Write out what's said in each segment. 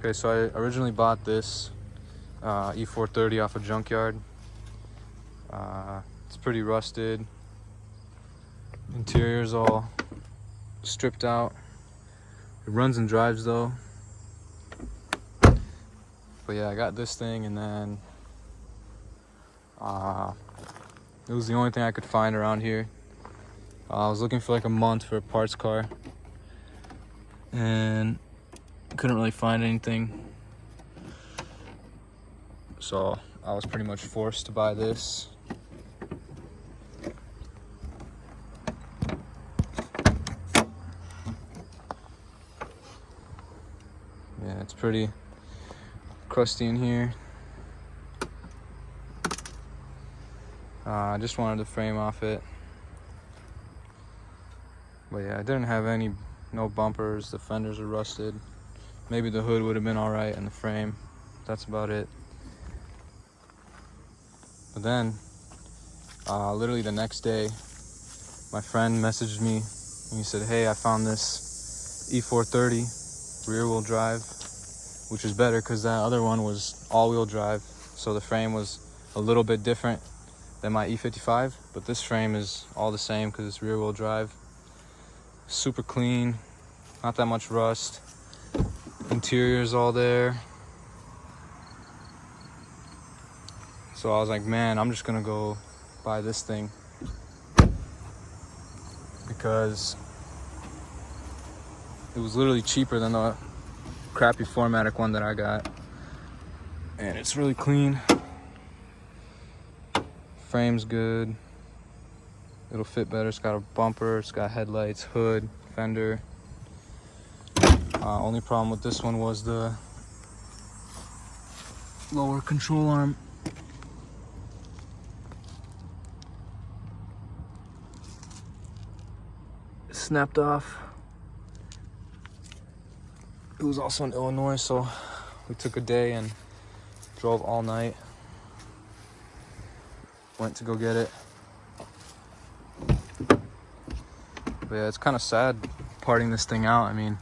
Okay, so I originally bought this E430 off a junkyard. It's pretty rusted. Interior's all stripped out. It runs and drives though. But yeah, I got this thing, and then it was the only thing I could find around here. I was looking for like a month for a parts car and couldn't really find anything. So I was pretty much forced to buy this. Yeah, it's pretty crusty in here. I just wanted the frame off it. But yeah, I didn't have no bumpers. The fenders are rusted. Maybe the hood would have been all right, and the frame. That's about it. But then, literally the next day, my friend messaged me and he said, "Hey, I found this E430 rear-wheel drive," which is better because that other one was all-wheel drive. So the frame was a little bit different than my E55, but this frame is all the same because it's rear-wheel drive. Super clean, not that much rust. Interior's all there. So I was like, man, I'm just gonna go buy this thing because it was literally cheaper than the crappy 4MATIC one that I got. And it's really clean. Frame's good. It'll fit better. It's got a bumper, it's got headlights, hood, fender. Only problem with this one was the lower control arm. It snapped off. It was also in Illinois, so we took a day and drove all night. Went to go get it. But yeah, it's kind of sad parting this thing out. I mean,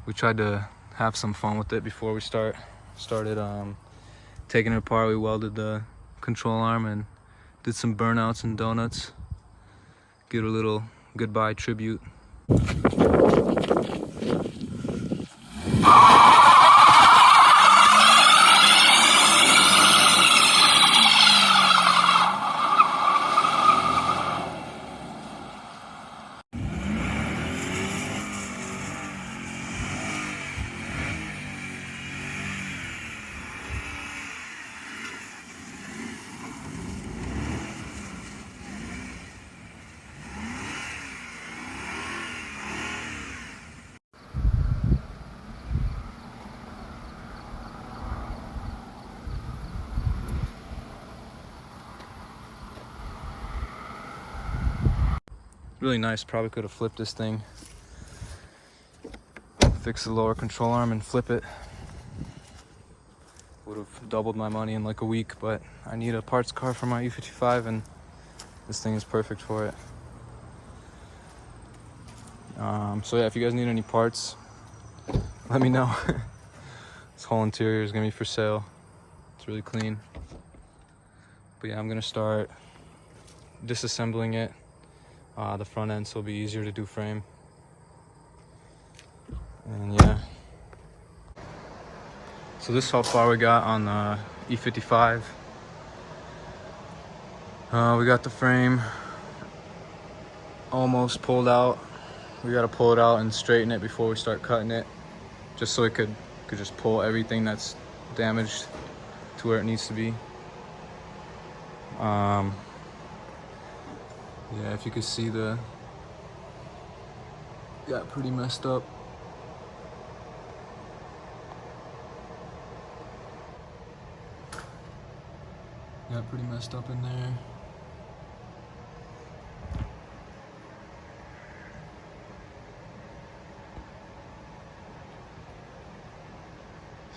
we tried to have some fun with it before we started taking it apart. We welded the control arm and did some burnouts and donuts. Get a little goodbye tribute. Really nice. Probably could have flipped this thing, fix the lower control arm and flip it. Would have doubled my money in like a week, but I need a parts car for my E55 and this thing is perfect for it. So yeah, if you guys need any parts, let me know. This whole interior is gonna be for sale. It's really clean. But yeah, I'm gonna start disassembling it. The front ends will be easier to do frame. And yeah. So this is how far we got on the E55. We got the frame almost pulled out. We gotta pull it out and straighten it before we start cutting it, just so it could just pull everything that's damaged to where it needs to be. Yeah, if you could see got pretty messed up. Got pretty messed up in there.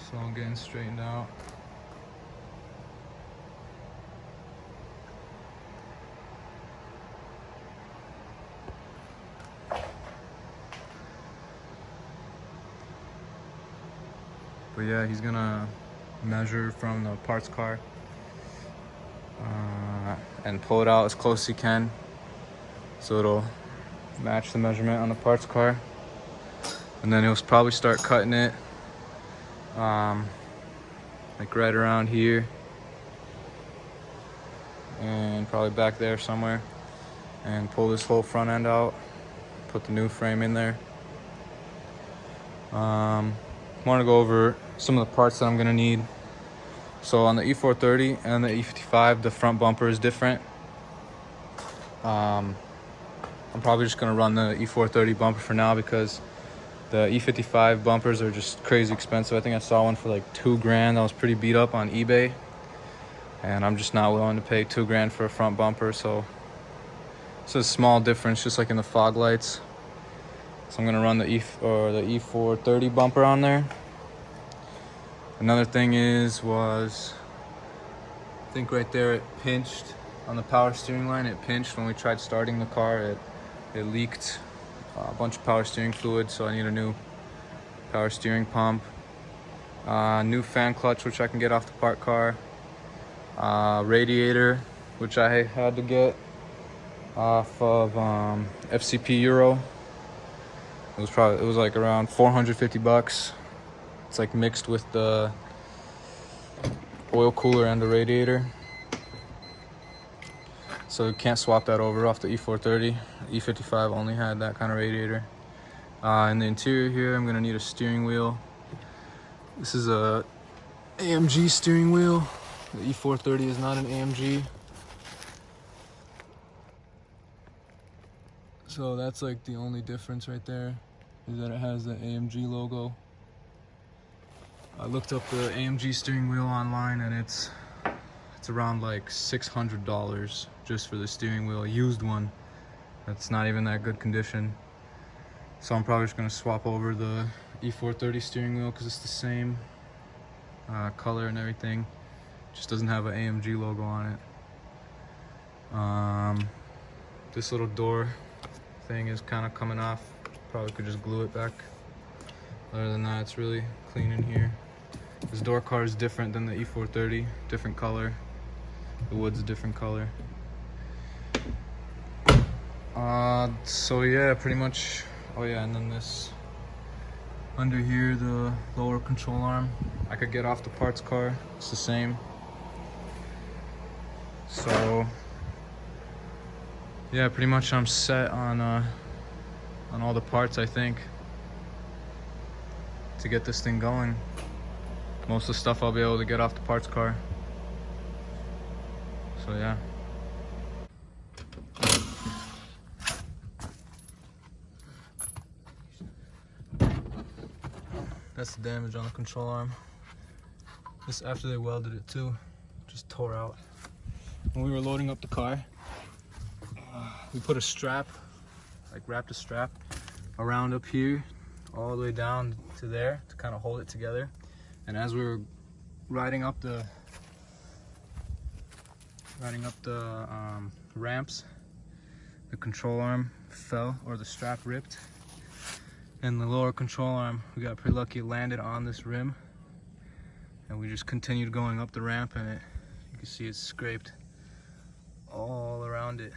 So I'm getting straightened out. But yeah, he's gonna measure from the parts car and pull it out as close as he can, so it'll match the measurement on the parts car. And then he'll probably start cutting it like right around here and probably back there somewhere, and pull this whole front end out, put the new frame in there. Want to go over some of the parts that I'm gonna need. So on the E430 and the E55, the front bumper is different. I'm probably just gonna run the E430 bumper for now because the E55 bumpers are just crazy expensive. I think I saw one for like $2,000 that was pretty beat up on eBay, and I'm just not willing to pay $2,000 for a front bumper. So it's a small difference, just like in the fog lights. So I'm gonna run the E430 bumper on there. Another thing I think right there it pinched on the power steering line. It pinched when we tried starting the car. It leaked a bunch of power steering fluid, so I need a new power steering pump. New fan clutch, which I can get off the parked car. Radiator, which I had to get off of FCP Euro. It was like around $450. It's like mixed with the oil cooler and the radiator, so you can't swap that over off the E430. E55 only had that kind of radiator. In the interior here, I'm gonna need a steering wheel. This is a AMG steering wheel. The E430 is not an AMG. So that's like the only difference right there, is that it has the AMG logo. I looked up the AMG steering wheel online, and it's around like $600 just for the steering wheel, a used one. That's not even that good condition. So I'm probably just gonna swap over the E430 steering wheel because it's the same color and everything. Just doesn't have an AMG logo on it. This little door thing is kind of coming off. Probably could just glue it back. Other than that, it's really clean in here. This door car is different than the E430, different color. The wood's a different color. So yeah, pretty much. Oh yeah, and then this under here, the lower control arm, I could get off the parts car. It's the same. So yeah, pretty much I'm set on all the parts, I think, to get this thing going. Most of the stuff I'll be able to get off the parts car. So yeah. That's the damage on the control arm. This after they welded it too, just tore out. When we were loading up the car, we put a strap, like wrapped a strap around up here, all the way down to there to kind of hold it together. And as we were riding up the ramps, the control arm fell, or the strap ripped, and the lower control arm, we got pretty lucky, it landed on this rim, and we just continued going up the ramp, and you can see it's scraped all around it.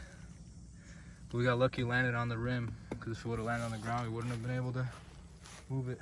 But we got lucky it landed on the rim, because if it would have landed on the ground, we wouldn't have been able to move it.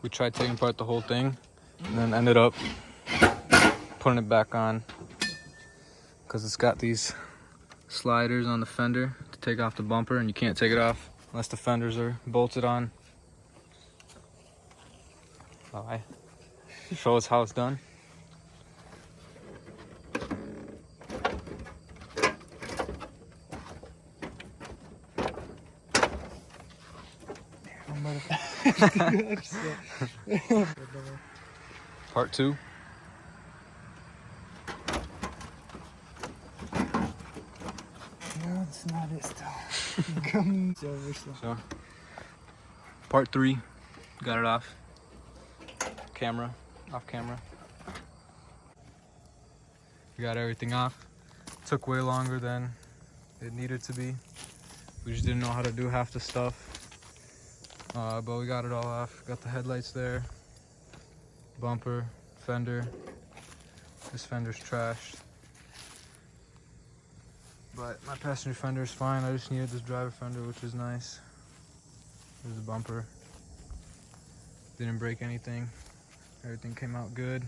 We tried taking apart the whole thing, and then ended up putting it back on because it's got these sliders on the fender to take off the bumper, and you can't take it off unless the fenders are bolted on. Alright, show us how it's done. Part 2. No, it's not it still. So, part 3, got it off camera. We got everything off. Took way longer than it needed to be. We just didn't know how to do half the stuff. But we got it all off. Got the headlights there, bumper, fender. This fender's trashed, but my passenger fender is fine. I just needed this driver fender, which is nice. There's the bumper. Didn't break anything. Everything came out good.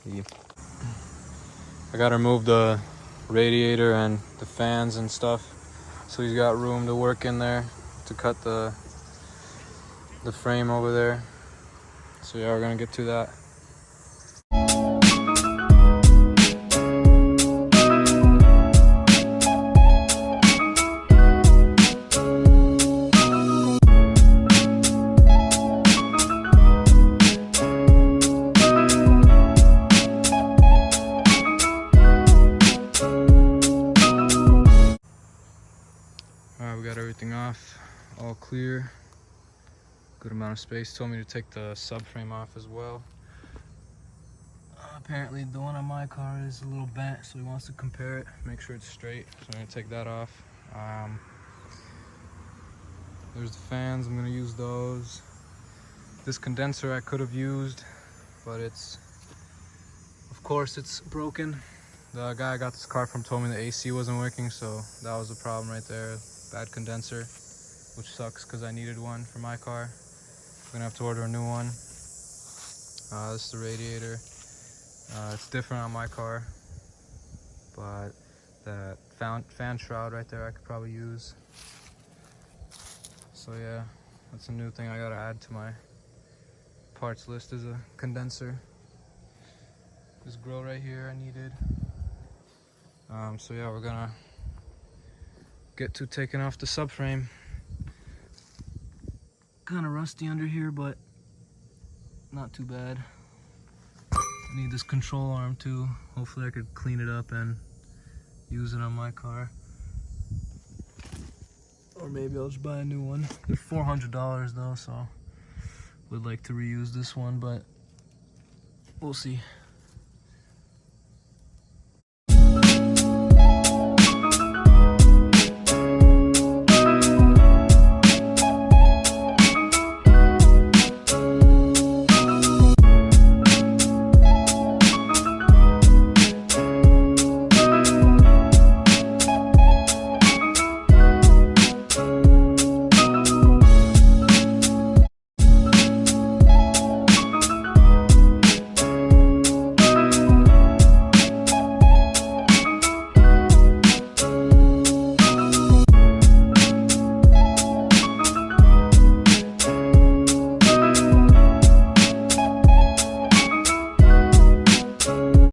Yeah. I gotta remove the radiator and the fans and stuff, so he's got room to work in there to cut the frame over there. So yeah, we're gonna get to that. Alright, we got everything off, all clear. Good amount of space. Told me to take the subframe off as well. Apparently the one on my car is a little bent, so he wants to compare it, make sure it's straight. So I'm gonna take that off. There's the fans, I'm gonna use those. This condenser I could have used, but of course it's broken. The guy I got this car from told me the AC wasn't working, so that was the problem right there. Bad condenser, which sucks because I needed one for my car. I'm gonna have to order a new one. This is the radiator. It's different on my car, but that fan shroud right there I could probably use. So yeah, that's a new thing I gotta add to my parts list, is a condenser. This grill right here I needed. So yeah, we're gonna get to taking off the subframe. Kind of rusty under here, but not too bad. I need this control arm too. Hopefully I could clean it up and use it on my car. Or maybe I'll just buy a new one. They're $400 though, so would like to reuse this one, but we'll see.